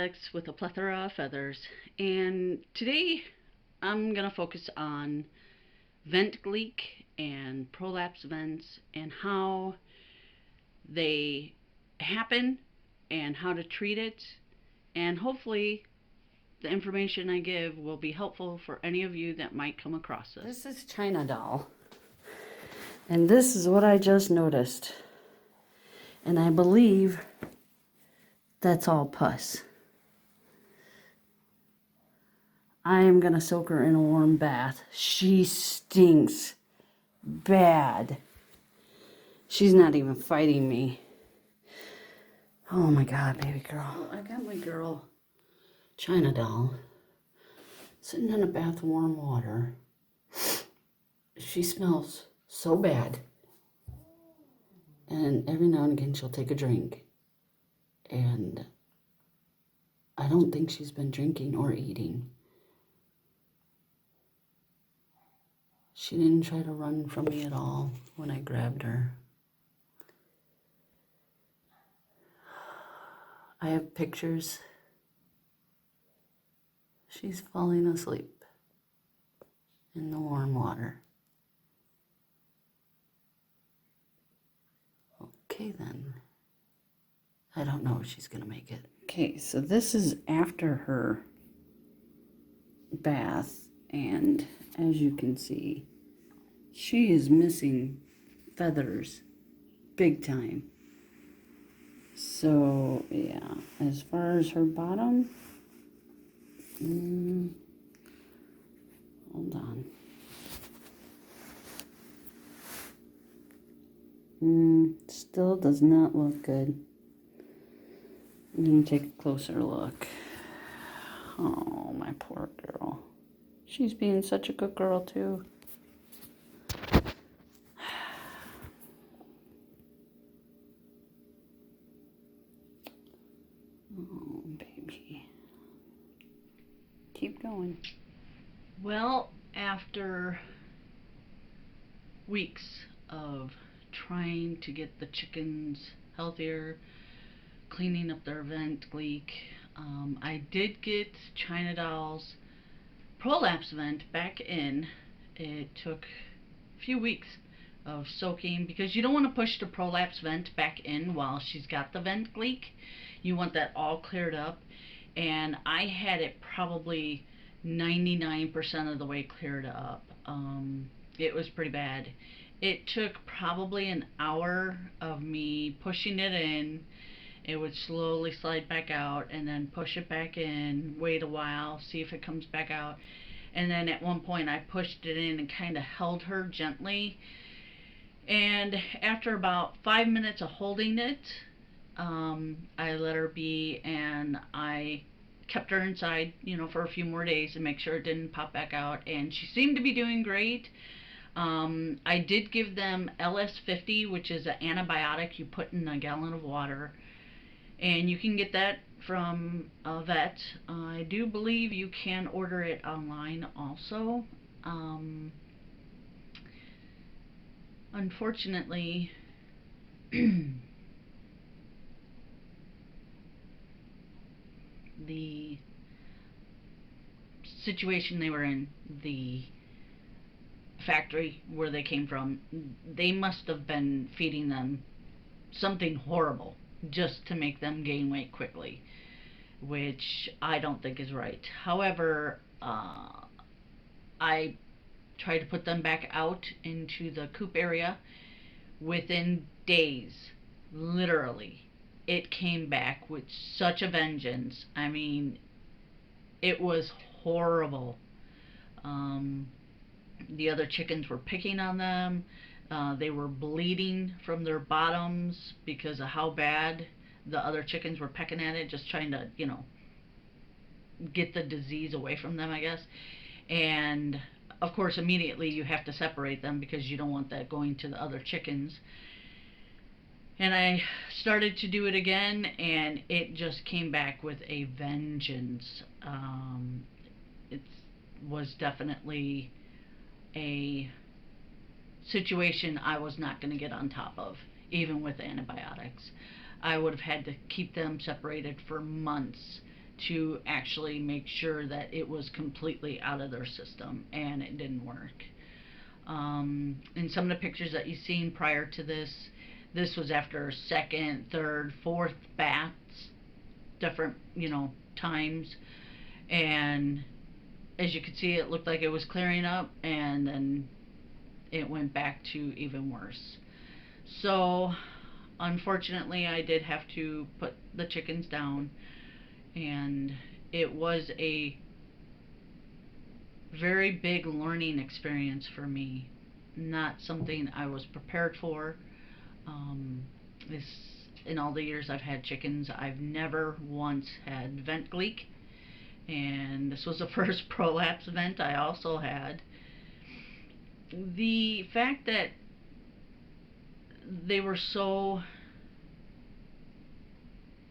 Alex with a plethora of feathers, and today I'm going to focus on vent Gleek and prolapse vents and how they happen and how to treat it, and hopefully the information I give will be helpful for any of you that might come across this. This is China doll. And this is what I just noticed. And I believe that's all pus. I am going to soak her in a warm bath. She stinks bad. She's not even fighting me. Oh my God, baby girl. I got my girl, China doll, sitting in a bath of warm water. She smells so bad. And every now and again she'll take a drink. And I don't think she's been drinking or eating. She didn't try to run from me at all when I grabbed her. I have pictures. She's falling asleep in the warm water. Okay then. I don't know if she's gonna make it. Okay, so this is after her bath, and as you can see, she is missing feathers big time. So yeah, as far as her bottom, hold on. Still does not look good. I'm gonna take a closer look. Oh, my poor girl. She's being such a good girl too. Oh, baby. Keep going. Well, after weeks of trying to get the chickens healthier, cleaning up their vent Gleek, I did get China Doll's prolapse vent back in. It took a few weeks of soaking because you don't want to push the prolapse vent back in while she's got the vent Gleek. You want that all cleared up, and I had it probably 99% of the way cleared up. It was pretty bad. It took probably an hour of me pushing it in. It would slowly slide back out and then push it back in, wait a while, see if it comes back out. And then at one point I pushed it in and kind of held her gently. And after about 5 minutes of holding it, I let her be, and I kept her inside, for a few more days to make sure it didn't pop back out. And she seemed to be doing great. I did give them LS50, which is an antibiotic you put in a gallon of water. And you can get that from a vet. I do believe you can order it online also. Unfortunately, the situation they were in, the factory where they came from, they must have been feeding them something horrible just to make them gain weight quickly, which I don't think is right. However, I tried to put them back out into the coop area. Within days, literally, it came back with such a vengeance. I mean, it was horrible. Um, the other chickens were picking on them. They were bleeding from their bottoms because of how bad the other chickens were pecking at it, just trying to, get the disease away from them, I guess. And of course, immediately you have to separate them because you don't want that going to the other chickens. And I started to do it again, and it just came back with a vengeance. It was definitely a situation I was not going to get on top of, even with antibiotics. I would have had to keep them separated for months to actually make sure that it was completely out of their system, and it didn't work. In some of the pictures that you've seen prior to this, this was after second, third, fourth baths, different, times. And as you can see, it looked like it was clearing up, and then it went back to even worse. So, unfortunately, I did have to put the chickens down, and it was a very big learning experience for me. Not something I was prepared for. This In all the years I've had chickens, I've never once had vent Gleek, and this was the first prolapse vent I also had. The fact that they were so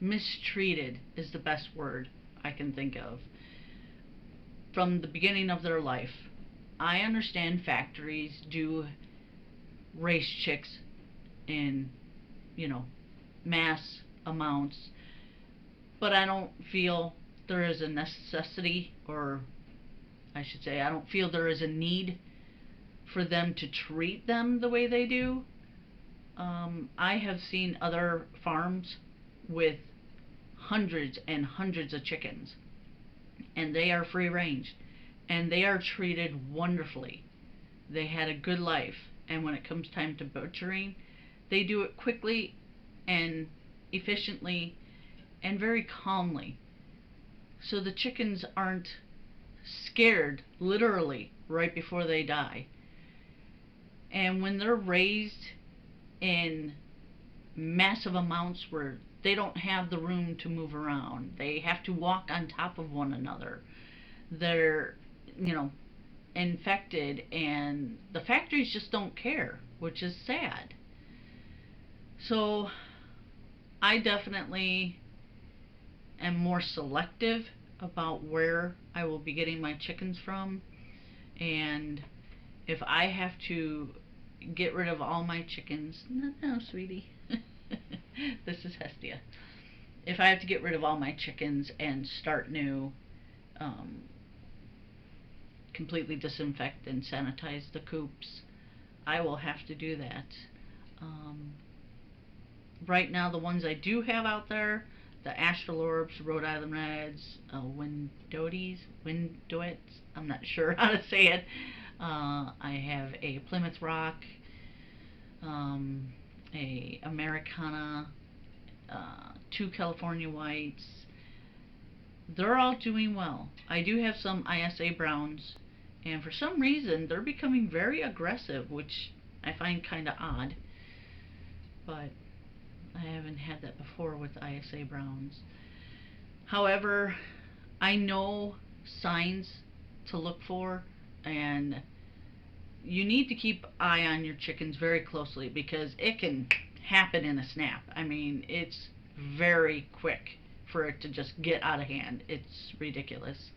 mistreated is the best word I can think of from the beginning of their life. I understand factories do raise chicks in, mass amounts, but I don't feel there is a necessity, or I should say, I don't feel there is a need for them to treat them the way they do. I have seen other farms with hundreds and hundreds of chickens, and they are free range, and they are treated wonderfully. They had a good life, and when it comes time to butchering, they do it quickly and efficiently and very calmly. So the chickens aren't scared, literally, right before they die. And when they're raised in massive amounts where they don't have the room to move around, they have to walk on top of one another, they're, infected, and the factories just don't care, which is sad. So I definitely am more selective about where I will be getting my chickens from, and if I have to get rid of all my chickens, no, sweetie, this is Hestia. If I have to get rid of all my chickens and start new, completely disinfect and sanitize the coops, I will have to do that. Right now, the ones I do have out there, the Astralorbs, Rhode Island Reds, Windoets, I'm not sure how to say it. I have a Plymouth Rock, a Americana, 2 California Whites. They're all doing well. I do have some ISA Browns, and for some reason they're becoming very aggressive, which I find kind of odd. But I haven't had that before with ISA Browns. However, I know signs to look for, and you need to keep eye on your chickens very closely, because it can happen in a snap. I mean, it's very quick for it to just get out of hand. It's ridiculous.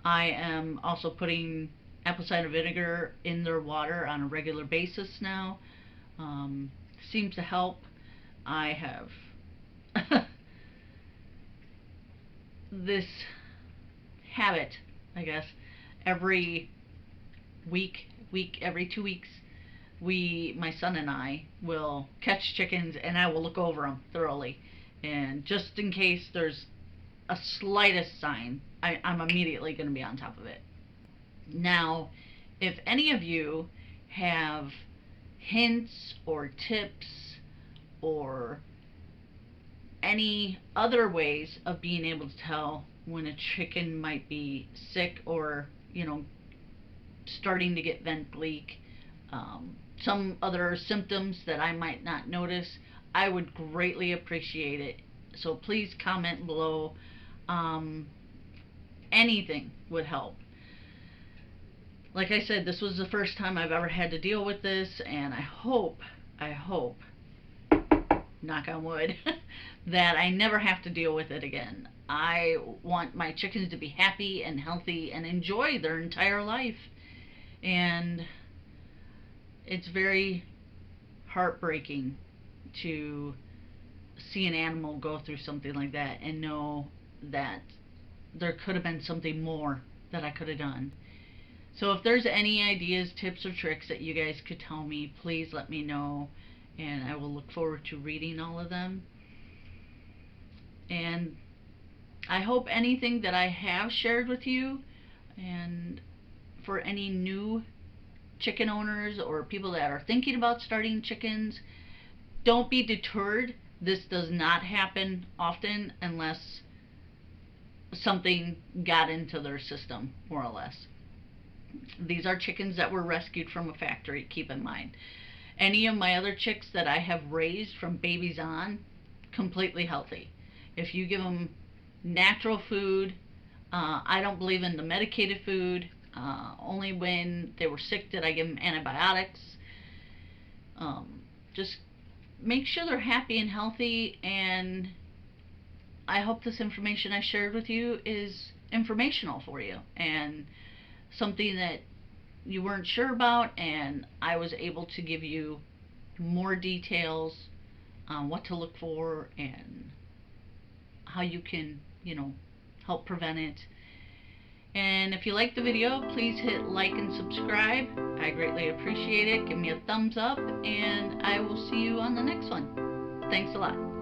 I am also putting apple cider vinegar in their water on a regular basis now. Seems to help. I have this habit, I guess, every every 2 weeks, my son and I, will catch chickens, and I will look over them thoroughly. And just in case there's a slightest sign, I'm immediately going to be on top of it. Now, if any of you have hints or tips or any other ways of being able to tell when a chicken might be sick, or starting to get vent Gleek, some other symptoms that I might not notice, I would greatly appreciate it. So please comment below. Anything would help. Like I said, this was the first time I've ever had to deal with this, and I hope, knock on wood, that I never have to deal with it again. I want my chickens to be happy and healthy and enjoy their entire life. And it's very heartbreaking to see an animal go through something like that and know that there could have been something more that I could have done. So if there's any ideas, tips, or tricks that you guys could tell me, please let me know, and I will look forward to reading all of them. And I hope anything that I have shared with you, and for any new chicken owners or people that are thinking about starting chickens, don't be deterred. This does not happen often unless something got into their system, more or less. These are chickens that were rescued from a factory, keep in mind. Any of my other chicks that I have raised from babies on, completely healthy. If you give them natural food, I don't believe in the medicated food. Only when they were sick did I give them antibiotics. Just make sure they're happy and healthy, and I hope this information I shared with you is informational for you and something that you weren't sure about, and I was able to give you more details on what to look for and how you can, help prevent it. And if you like the video, please hit like and subscribe. I greatly appreciate it. Give me a thumbs up, and I will see you on the next one. Thanks a lot.